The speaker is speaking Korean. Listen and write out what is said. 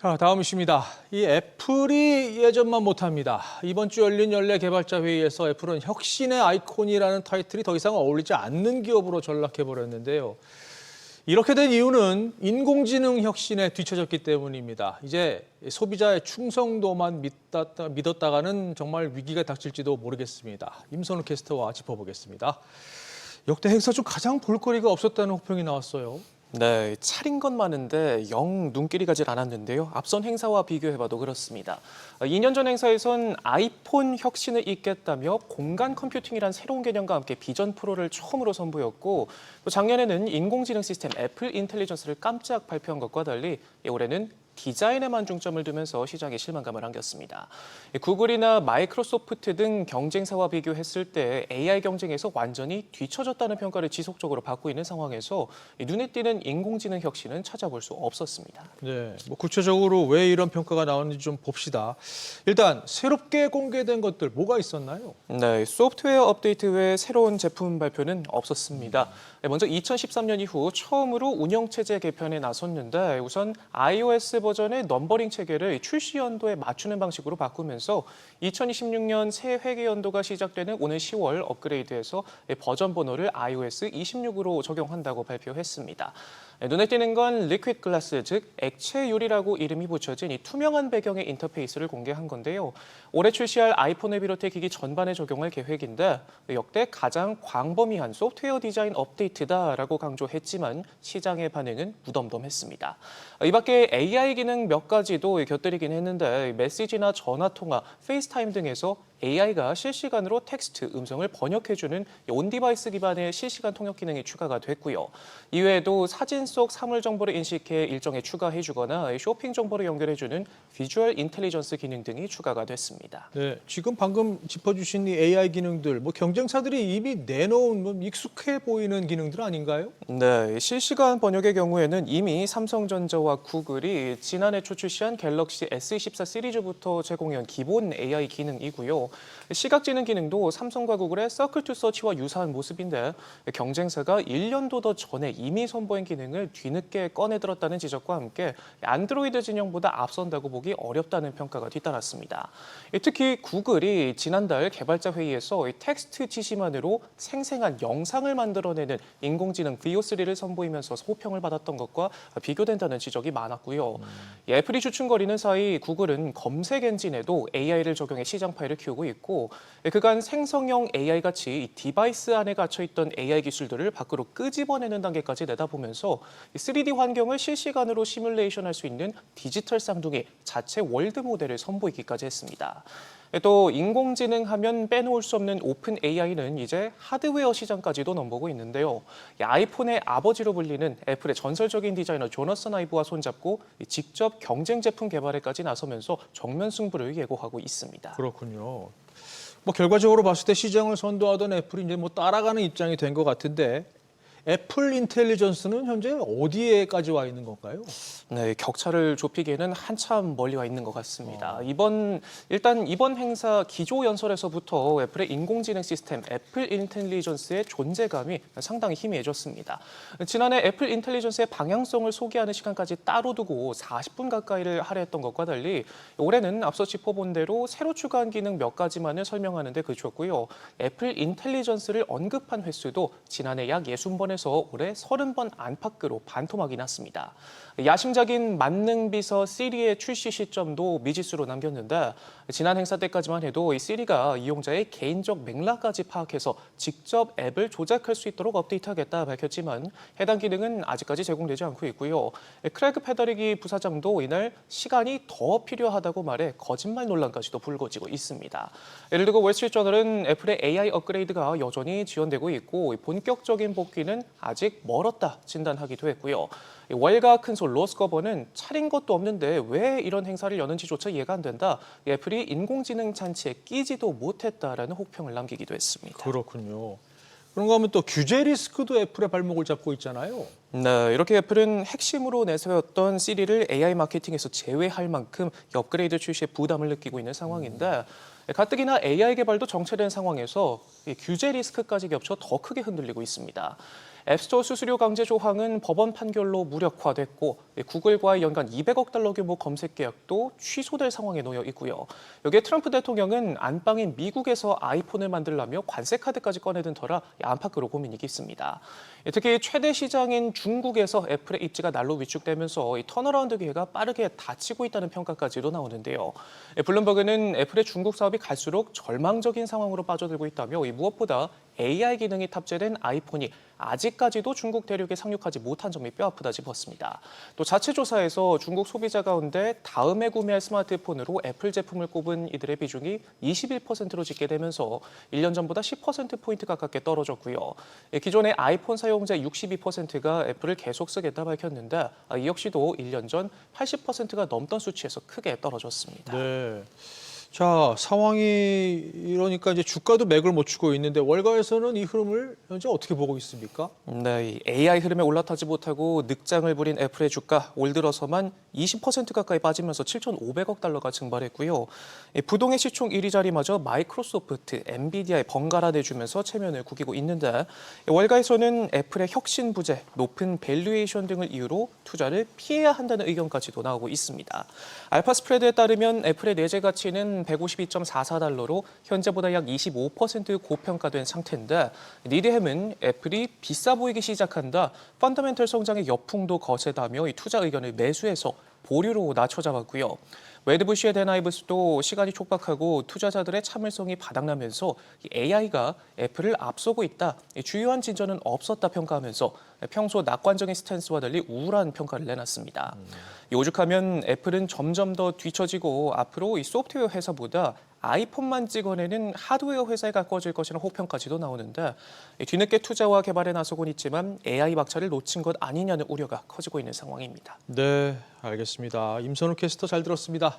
자, 다음 이슈입니다. 이 애플이 예전만 못합니다. 이번 주 열린 연례 개발자 회의에서 애플은 혁신의 아이콘이라는 타이틀이 더 이상 어울리지 않는 기업으로 전락해버렸는데요. 이렇게 된 이유는 인공지능 혁신에 뒤처졌기 때문입니다. 이제 소비자의 충성도만 믿었다가는 정말 위기가 닥칠지도 모르겠습니다. 임선우 캐스터와 짚어보겠습니다. 역대 행사 중 가장 볼거리가 없었다는 호평이 나왔어요. 네, 차린 건 많은데 영 눈길이 가질 않았는데요. 앞선 행사와 비교해봐도 그렇습니다. 2년 전 행사에선 아이폰 혁신을 잇겠다며 공간 컴퓨팅이란 새로운 개념과 함께 비전 프로를 처음으로 선보였고, 또 작년에는 인공지능 시스템 애플 인텔리전스를 깜짝 발표한 것과 달리 올해는 디자인에만 중점을 두면서 시장에 실망감을 안겼습니다. 구글이나 마이크로소프트 등 경쟁사와 비교했을 때 AI 경쟁에서 완전히 뒤처졌다는 평가를 지속적으로 받고 있는 상황에서 눈에 띄는 인공지능 혁신은 찾아볼 수 없었습니다. 네, 구체적으로 왜 이런 평가가 나오는지 좀 봅시다. 일단 새롭게 공개된 것들 뭐가 있었나요? 네, 소프트웨어 업데이트 외에 새로운 제품 발표는 없었습니다. 먼저 2013년 이후 처음으로 운영체제 개편에 나섰는데 우선 iOS 버전의 넘버링 체계를 출시 연도에 맞추는 방식으로 바꾸면서 2026년 새 회계 연도가 시작되는 오는 10월 업그레이드해서 버전 번호를 iOS 26으로 적용한다고 발표했습니다. 눈에 띄는 건 리퀴드 글라스, 즉 액체 유리라고 이름이 붙여진 이 투명한 배경의 인터페이스를 공개한 건데요. 올해 출시할 아이폰을 비롯해 기기 전반에 적용할 계획인데 역대 가장 광범위한 소프트웨어 디자인 업데이트다라고 강조했지만 시장의 반응은 무덤덤했습니다. 이 밖에 AI 기능 몇 가지도 곁들이긴 했는데 메시지나 전화통화, 페이스타임 등에서 AI가 실시간으로 텍스트, 음성을 번역해주는 온디바이스 기반의 실시간 통역 기능이 추가가 됐고요. 이외에도 사진 속 사물 정보를 인식해 일정에 추가해주거나 쇼핑 정보를 연결해주는 비주얼 인텔리전스 기능 등이 추가가 됐습니다. 네, 지금 방금 짚어주신 이 AI 기능들, 경쟁사들이 이미 내놓은 익숙해 보이는 기능들 아닌가요? 네, 실시간 번역의 경우에는 이미 삼성전자와 구글이 지난해 초 출시한 갤럭시 S24 시리즈부터 제공해온 기본 AI 기능이고요. 시각지능 기능도 삼성과 구글의 서클 투 서치와 유사한 모습인데 경쟁사가 1년도 더 전에 이미 선보인 기능을 뒤늦게 꺼내들었다는 지적과 함께 안드로이드 진영보다 앞선다고 보기 어렵다는 평가가 뒤따랐습니다. 특히 구글이 지난달 개발자 회의에서 텍스트 지시만으로 생생한 영상을 만들어내는 인공지능 VO3를 선보이면서 호평을 받았던 것과 비교된다는 지적이 많았고요. 애플이 주춤거리는 사이 구글은 검색 엔진에도 AI를 적용해 시장 파일을 키우고 있고 그간 생성형 AI 같이 디바이스 안에 갇혀있던 AI 기술들을 밖으로 끄집어내는 단계까지 내다보면서 3D 환경을 실시간으로 시뮬레이션할 수 있는 디지털 쌍둥이 자체 월드 모델을 선보이기까지 했습니다. 또 인공지능 하면 빼놓을 수 없는 오픈 AI는 이제 하드웨어 시장까지도 넘보고 있는데요. 아이폰의 아버지로 불리는 애플의 전설적인 디자이너 조너선 아이브와 손잡고 직접 경쟁 제품 개발에까지 나서면서 정면 승부를 예고하고 있습니다. 그렇군요. 결과적으로 봤을 때 시장을 선도하던 애플이 이제 따라가는 입장이 된 것 같은데 애플 인텔리전스는 현재 어디에까지 와 있는 건가요? 네, 격차를 좁히기에는 한참 멀리 와 있는 것 같습니다. 일단 이번 행사 기조 연설에서부터 애플의 인공지능 시스템 애플 인텔리전스의 존재감이 상당히 희미해졌습니다. 지난해 애플 인텔리전스의 방향성을 소개하는 시간까지 따로 두고 40분 가까이를 할애했던 것과 달리 올해는 앞서 짚어본 대로 새로 추가한 기능 몇 가지만을 설명하는 데 그쳤고요. 애플 인텔리전스를 언급한 횟수도 지난해 약 60번에서 올해 30번 안팎으로 반토막이 났습니다. 야심작인 만능 비서 시리의 출시 시점도 미지수로 남겼는데 지난 행사 때까지만 해도 이 시리가 이용자의 개인적 맥락까지 파악해서 직접 앱을 조작할 수 있도록 업데이트하겠다 밝혔지만 해당 기능은 아직까지 제공되지 않고 있고요. 크래그 페더리기 부사장도 이날 시간이 더 필요하다고 말해 거짓말 논란까지도 불거지고 있습니다. 예를 들고 월스트리트저널은 애플의 AI 업그레이드가 여전히 지연되고 있고 본격적인 복귀는 아직 멀었다 진단하기도 했고요. 월가 큰솔 로스커버는 차린 것도 없는데 왜 이런 행사를 여는지조차 이해가 안 된다. 애플이 인공지능 장치에 끼지도 못했다라는 혹평을 남기기도 했습니다. 그렇군요. 그런가 하면 또 규제 리스크도 애플의 발목을 잡고 있잖아요. 네, 이렇게 애플은 핵심으로 내세웠던 시리를 AI 마케팅에서 제외할 만큼 업그레이드 출시에 부담을 느끼고 있는 상황인데 가뜩이나 AI 개발도 정체된 상황에서 규제 리스크까지 겹쳐 더 크게 흔들리고 있습니다. 앱스토어 수수료 강제 조항은 법원 판결로 무력화됐고 구글과의 연간 200억 달러 규모 검색 계약도 취소될 상황에 놓여 있고요. 여기에 트럼프 대통령은 안방인 미국에서 아이폰을 만들려며 관세 카드까지 꺼내든 터라 안팎으로 고민이 깊습니다. 특히 최대 시장인 중국에서 애플의 입지가 날로 위축되면서 이 턴어라운드 기회가 빠르게 닫히고 있다는 평가까지도 나오는데요. 블룸버그는 애플의 중국 사업이 갈수록 절망적인 상황으로 빠져들고 있다며 무엇보다 AI 기능이 탑재된 아이폰이 아직까지도 중국 대륙에 상륙하지 못한 점이 뼈아프다 짚었습니다. 또 자체 조사에서 중국 소비자 가운데 다음에 구매할 스마트폰으로 애플 제품을 꼽은 이들의 비중이 21%로 집계되면서 1년 전보다 10%포인트 가깝게 떨어졌고요. 기존의 아이폰 사용자 62%가 애플을 계속 쓰겠다 밝혔는데 이 역시도 1년 전 80%가 넘던 수치에서 크게 떨어졌습니다. 네. 자, 상황이 이러니까 이제 주가도 맥을 못 추고 있는데 월가에서는 이 흐름을 현재 어떻게 보고 있습니까? 네, 이 AI 흐름에 올라타지 못하고 늑장을 부린 애플의 주가 올 들어서만 20% 가까이 빠지면서 7,500억 달러가 증발했고요. 부동의 시총 1위 자리마저 마이크로소프트, 엔비디아에 번갈아 내주면서 체면을 구기고 있는데 월가에서는 애플의 혁신 부재, 높은 밸류에이션 등을 이유로 투자를 피해야 한다는 의견까지도 나오고 있습니다. 알파 스프레드에 따르면 애플의 내재 가치는 152.44달러로 현재보다 약 25% 고평가된 상태인데 니드햄은 애플이 비싸 보이기 시작한다, 펀더멘털 성장의 여풍도 거세다며 이 투자 의견을 매수해서 보류로 낮춰잡았고요. 웨드부시의 댄 아이브스도 시간이 촉박하고 투자자들의 참을성이 바닥나면서 AI가 애플을 앞서고 있다, 주요한 진전은 없었다 평가하면서 평소 낙관적인 스탠스와 달리 우울한 평가를 내놨습니다. 오죽하면 애플은 점점 더 뒤처지고 앞으로 이 소프트웨어 회사보다 아이폰만 찍어내는 하드웨어 회사에 가까워질 것이라는 혹평까지도 나오는데 뒤늦게 투자와 개발에 나서곤 있지만 AI 박차를 놓친 것 아니냐는 우려가 커지고 있는 상황입니다. 네, 알겠습니다. 임선우 캐스터 잘 들었습니다.